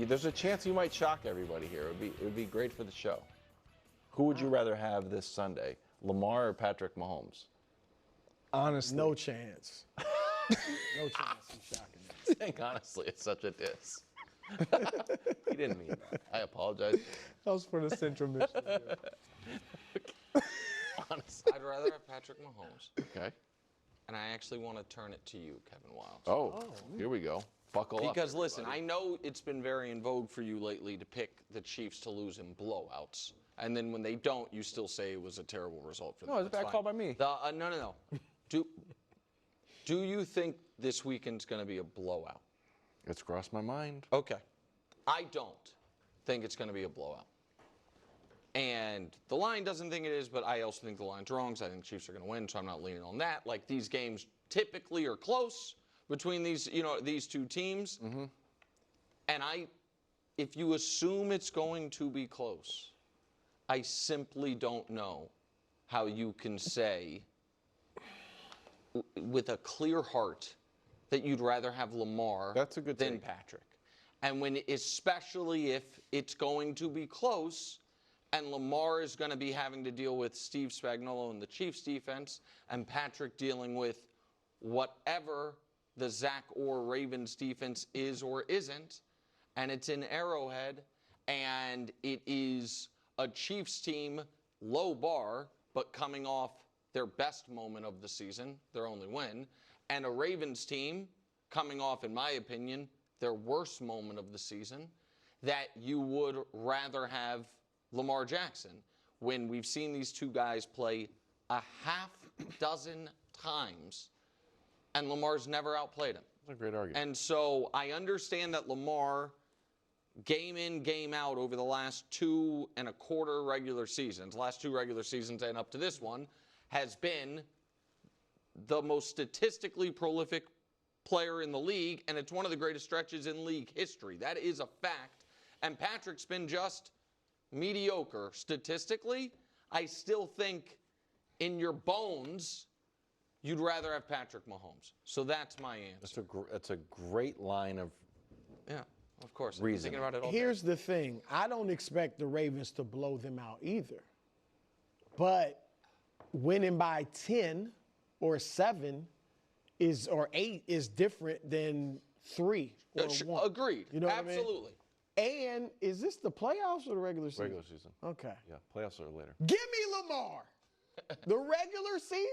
there's a chance you might shock everybody here. It would be great for the show. Who would you rather have this Sunday, Lamar or Patrick Mahomes? Honestly, No chance. No chance of shocking me. Saying honestly, it's such a diss. He didn't mean that. I apologize. that was for the Central Michigan. Honestly. I'd rather have Patrick Mahomes. Okay. And I actually want to turn it to you, Kevin Wiles. Oh, here we go. Buckle up. Because listen, everybody. I know it's been very in vogue for you lately to pick the Chiefs to lose in blowouts. And then when they don't, you still say it was a terrible result for them. No, it's a That's bad fine. call by me. No. Do you think this weekend's going to be a blowout? It's crossed my mind. Okay. I don't think it's going to be a blowout. And the line doesn't think it is, but I also think the line's wrong, so I think the Chiefs are going to win, so I'm not leaning on that. Like, these games typically are close between these two teams. Mm-hmm. And if you assume it's going to be close, I simply don't know how you can say with a clear heart that you'd rather have Lamar than take. Patrick. And especially if it's going to be close and Lamar is going to be having to deal with Steve Spagnuolo and the Chiefs defense and Patrick dealing with whatever the Zach or Ravens defense is or isn't, and it's in Arrowhead, and it is a Chiefs team, low bar, but coming off their best moment of the season, their only win, and a Ravens team coming off, in my opinion, their worst moment of the season, that you would rather have Lamar Jackson when we've seen these two guys play a half dozen times and Lamar's never outplayed him. That's a great argument. And so I understand that Lamar, game in, game out over the last 2.25 regular seasons, last 2 regular seasons and up to this one, has been the most statistically prolific player in the league, and it's one of the greatest stretches in league history. That is a fact. And Patrick's been just mediocre statistically. I still think in your bones, you'd rather have Patrick Mahomes. So that's my answer. That's a great line of Yeah, of course. reasoning. I'm thinking about it all Here's the thing. I don't expect the Ravens to blow them out either. But winning by 10 or 7 or 8 is different than 3 or 1. Agreed. You know what Absolutely. I mean? And is this the playoffs or the regular season? regular season. Okay. Yeah, playoffs are later. Give me Lamar. The regular season?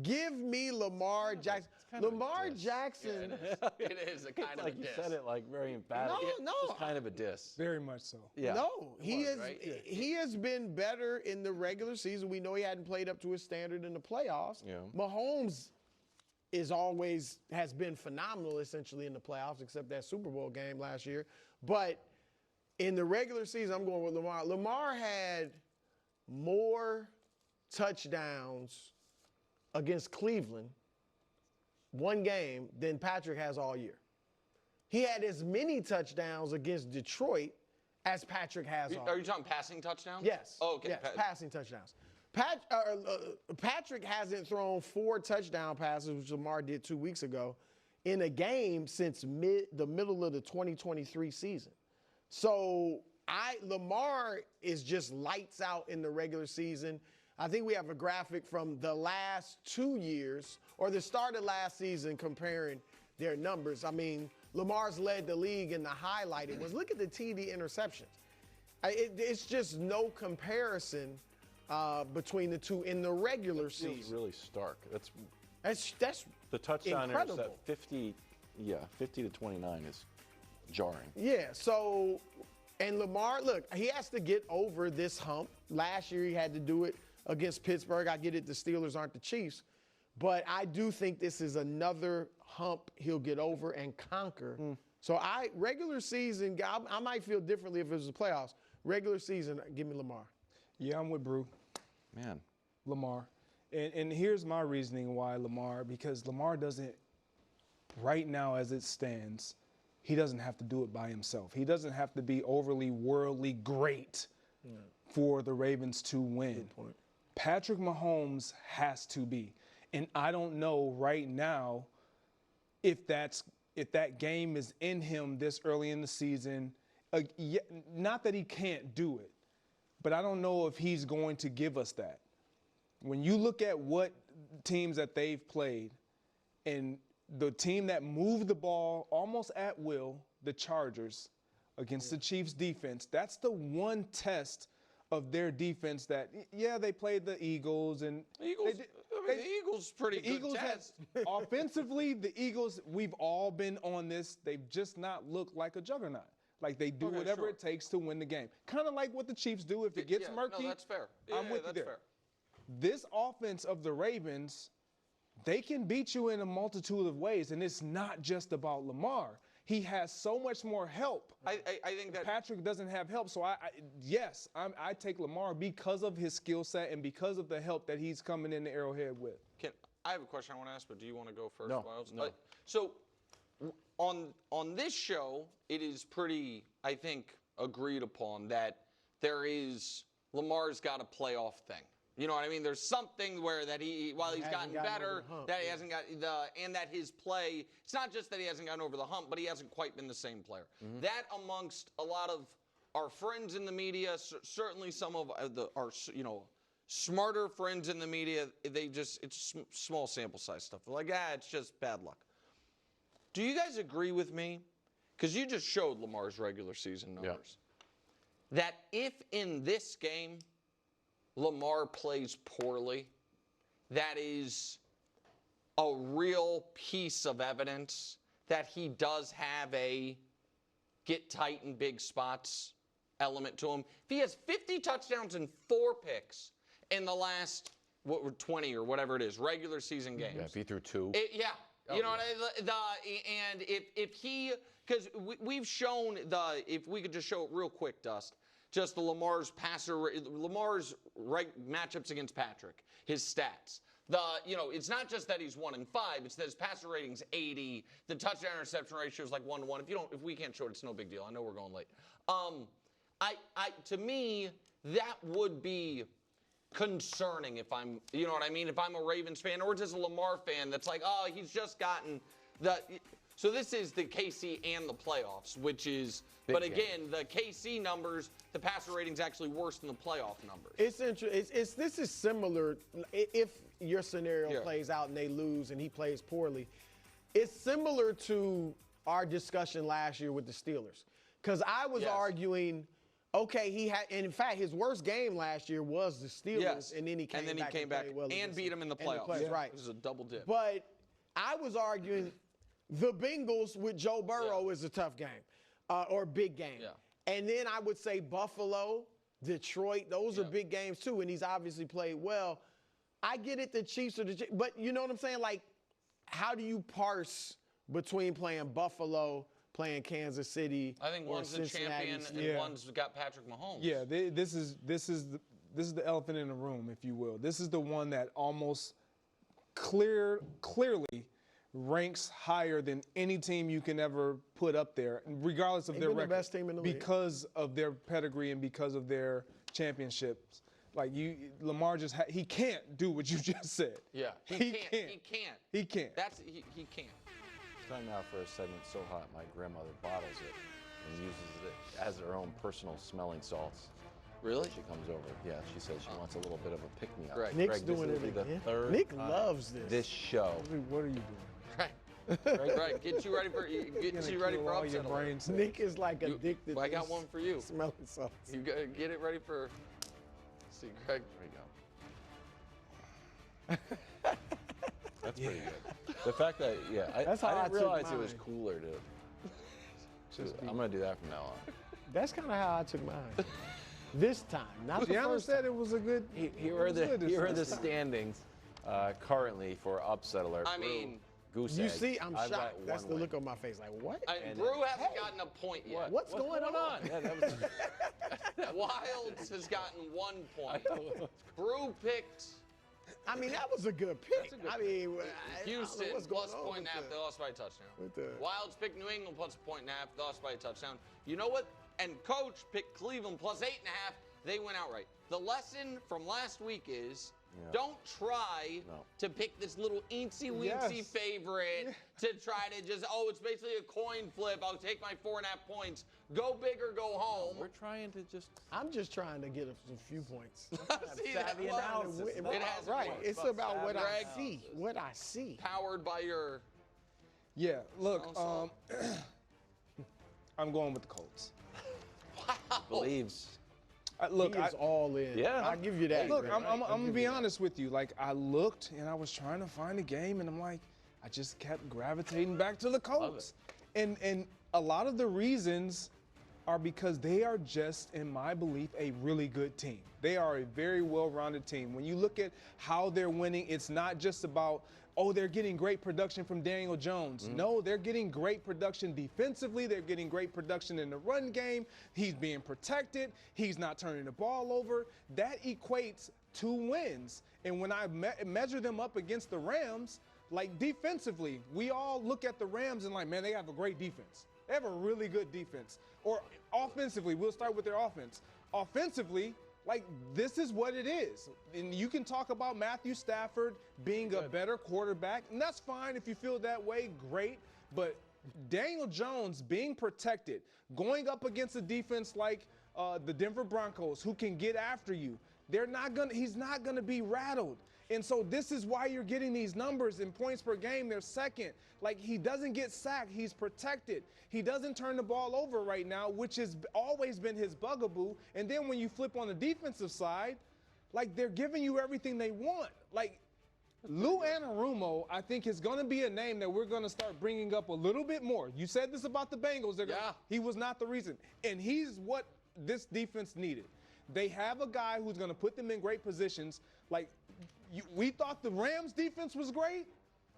Give me Lamar Jackson. Lamar Jackson. It is a kind of Like a you diss. said it like very emphatically. No. It's kind of a diss. Very much so. Yeah. No, right? he has been better in the regular season. We know he hadn't played up to his standard in the playoffs. Yeah. Mahomes has been phenomenal essentially in the playoffs, except that Super Bowl game last year. But in the regular season, I'm going with Lamar. Lamar had more touchdowns against Cleveland, one game, than Patrick has all year. He had as many touchdowns against Detroit as Patrick has all year. Are you talking passing touchdowns? Yes. Oh, okay. Yes, passing touchdowns. Patrick hasn't thrown 4 touchdown passes, which Lamar did 2 weeks ago, in a game since the middle of the 2023 season. So Lamar is just lights out in the regular season. I think we have a graphic from the last 2 years or the start of last season comparing their numbers. I mean, Lamar's led the league in the highlighted ones. Look at the TD interceptions. It's just no comparison between the two in the regular season. It's really stark. That's The touchdown incredible. intercept 50 to 29 is jarring. Yeah, so, and Lamar, look, he has to get over this hump. Last year he had to do it against Pittsburgh. I get it, the Steelers aren't the Chiefs. But I do think this is another hump he'll get over and conquer. So regular season, I might feel differently if it was the playoffs. Regular season, give me Lamar. Yeah, I'm with Brew. Man. Lamar. And here's my reasoning why Lamar, because Lamar doesn't, right now as it stands, he doesn't have to do it by himself. He doesn't have to be overly worldly great for the Ravens to win. Good point. Patrick Mahomes has to be. And I don't know right now if that's if that game is in him this early in the season. Not that he can't do it, but I don't know if he's going to give us that. When you look at what teams that they've played, and the team that moved the ball almost at will, the Chargers, against the Chiefs defense, that's the one test of their defense that, they played the Eagles. And The Eagles pretty good test. Offensively, the Eagles, we've all been on this. They've just not looked like a juggernaut. Like they do whatever it takes to win the game. Kind of like what the Chiefs do. If it gets murky, no, that's fair. I'm with you that's there. fair. This offense of the Ravens, they can beat you in a multitude of ways, and it's not just about Lamar. He has so much more help. I think that Patrick doesn't have help. So I take Lamar because of his skill set and because of the help that he's coming in the Arrowhead with. I have a question I want to ask, but do you want to go first, No, Miles? no. So on this show, it is pretty, I think, agreed upon that Lamar's got a playoff thing. You know what I mean? There's something where that while he's gotten better, that he hasn't got and that his play, it's not just that he hasn't gotten over the hump, but he hasn't quite been the same player. That amongst a lot of our friends in the media, certainly some of our smarter friends in the media, it's small sample size stuff. They're like, it's just bad luck. Do you guys agree with me? Because you just showed Lamar's regular season numbers. Yeah. That if in this game Lamar plays poorly, that is a real piece of evidence that he does have a get tight in big spots element to him. If he has 50 touchdowns and 4 picks in the last 20 or whatever it is, regular season games. Yeah, if he threw 2. You know what and if he, because we've shown if we could just show it real quick, Dust, just the Lamar's matchups against Patrick, his stats. It's not just that he's 1-5, it's that his passer rating's 80, the touchdown interception ratio is like 1-1. If we can't show it, it's no big deal. I know we're going late. To me, that would be concerning if I'm, you know what I mean? If I'm a Ravens fan or just a Lamar fan that's like, he's just gotten so this is the KC and the playoffs, which is, big game. Again, the KC numbers, the passer rating's actually worse than the playoff numbers. It's interesting. This is similar. If your scenario plays out and they lose and he plays poorly, it's similar to our discussion last year with the Steelers. Because I was arguing, okay, he had, and in fact, his worst game last year was the Steelers, and then he came back and beat him in the playoffs. Right. It was a double dip. But I was arguing the Bengals with Joe Burrow is a tough game or big game. Yeah. And then I would say Buffalo, Detroit, those are big games too, and he's obviously played well. I get it, the Chiefs are but you know what I'm saying? Like, how do you parse between playing Buffalo, playing Kansas City? I think one's the champion and one's got Patrick Mahomes. Yeah, this is the elephant in the room, if you will. This is the one that almost clearly ranks higher than any team you can ever put up there, regardless of their record. The best team in the league. Because of their pedigree and because of their championships. Like Lamar he can't do what you just said. Yeah, he can't. He can't. He can't. It's time now for a segment so hot my grandmother bottles it and uses it as her own personal smelling salts. Really? She comes over. Yeah, she says she wants a little bit of a pick-me-up. Right. Nick's Greg, doing this will it be again. the third Nick time loves this show. What are you doing? Right. Get you ready for all your upset. brain cells. Nick is like addicted. I got one for you. Smelling sauce. You get it ready for. See, Greg. There we go. That's pretty good. The fact that I didn't realize it was cooler to. I'm gonna do that from now on. That's kind of how I took mine. This time, not the Gianna first said time. it was a good. Here are the standings currently for upset alert. I mean, Goose You egg. see, I'm I've got shocked. That's one the win. look on my face. Like, what? Brew hasn't gotten a point yet. What's going on? Yeah, that was, Wilds has gotten 1 point. Brew picked I mean, that was a good pick. I mean, Houston what's plus going a on point and a half. with They lost by a touchdown. with the- Wilds picked New England plus a point and a half. They lost by a touchdown. You know what? And Coach picked Cleveland plus 8.5. They went outright. The lesson from last week is Don't try to pick this little eensy-weensy favorite to try to just, it's basically a coin flip. I'll take my 4.5 points. Go big or go home. We're trying to just. I'm just trying to get a few points. See that? analysis. It has Right. points. It's about what I Greg, see. What I see. Powered by your. Yeah, look, Also- I'm going with the Colts. Believes. Look, He is all in. Yeah. I'll give you that. Look, Greg. I'm gonna be honest with you. Like, I looked and I was trying to find a game, and I'm like, I just kept gravitating back to the Colts. And a lot of the reasons are because they are just, in my belief, a really good team. They are a very well-rounded team. When you look at how they're winning, it's not just about, they're getting great production from Daniel Jones. No, they're getting great production defensively. They're getting great production in the run game. He's being protected. He's not turning the ball over. That equates to wins. And when I measure them up against the Rams, like defensively, we all look at the Rams and like, man, they have a great defense. They have a really good defense. Or offensively, we'll start with their offense. Offensively, like, this is what it is. And you can talk about Matthew Stafford being a better quarterback, and that's fine if you feel that way, great. But Daniel Jones being protected, going up against a defense like the Denver Broncos, who can get after you, he's not gonna be rattled. And so this is why you're getting these numbers in points per game. They're second. Like, he doesn't get sacked. He's protected. He doesn't turn the ball over right now, which has always been his bugaboo. And then when you flip on the defensive side, like, they're giving you everything they want. Like, Lou Anarumo, I think, is going to be a name that we're going to start bringing up a little bit more. You said this about the Bengals. He was not the reason. And he's what this defense needed. They have a guy who's going to put them in great positions. Like, we thought the Rams defense was great.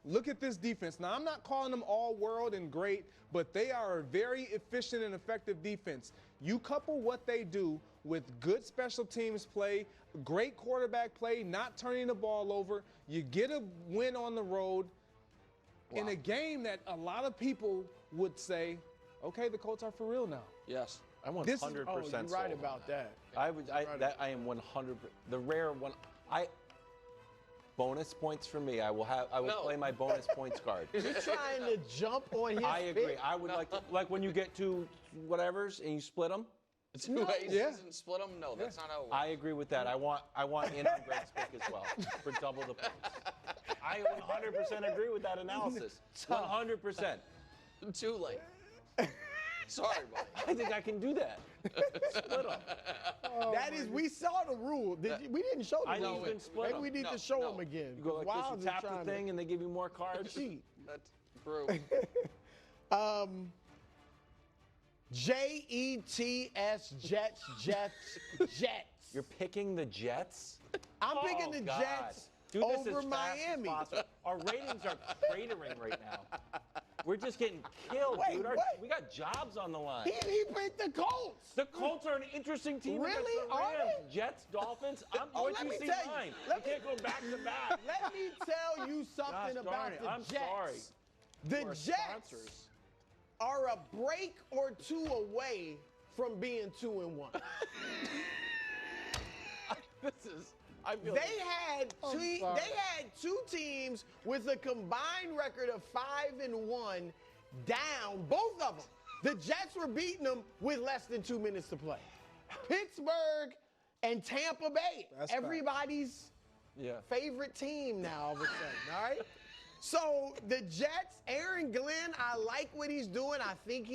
Look at this defense. Now, I'm not calling them all world and great, but they are a very efficient and effective defense. You couple what they do with good special teams play, great quarterback play, not turning the ball over, you get a win on the road in a game that a lot of people would say, okay, the Colts are for real now. Yes. I'm 100% You're sold right on about that. I am 100. The rare one. Bonus points for me. I will play my bonus points card. You're trying to jump on his I agree. pick? I would like when you get two whatevers and you split them. Two aces and split them? No, that's not how it works. I agree with that. I want in on Greg's pick as well for double the points. I 100% agree with that analysis. 100%. Too late. Sorry, buddy. I think I can do that. Split them. That is, we saw the rule. We didn't show the I rule. know it. Split Maybe them. we need to show them again. You go like Wilds this, you is tap trying the thing, and they give you more cards. cheat. That's true. Jets, Jets. You're picking the Jets? I'm picking the God. Jets Do this over as fast as Miami. possible. Our ratings are cratering right now. We're just getting killed, Wait, dude. what? We got jobs on the line. He picked the Colts. The Colts are an interesting team Really? against the Are Rams. they? Jets, Dolphins. let What me you see tell you. mine? Let We can't go back to back. Let me tell you something Gosh about darn it. the I'm Jets. sorry. The Our Jets sponsors. are a break or two away from being 2-1. I feel They had two teams with a combined record of 5-1 down, both of them. The Jets were beating them with less than 2 minutes to play. Pittsburgh and Tampa Bay, That's everybody's favorite team now all of a sudden, all right? So the Jets, Aaron Glenn, I like what he's doing. I think he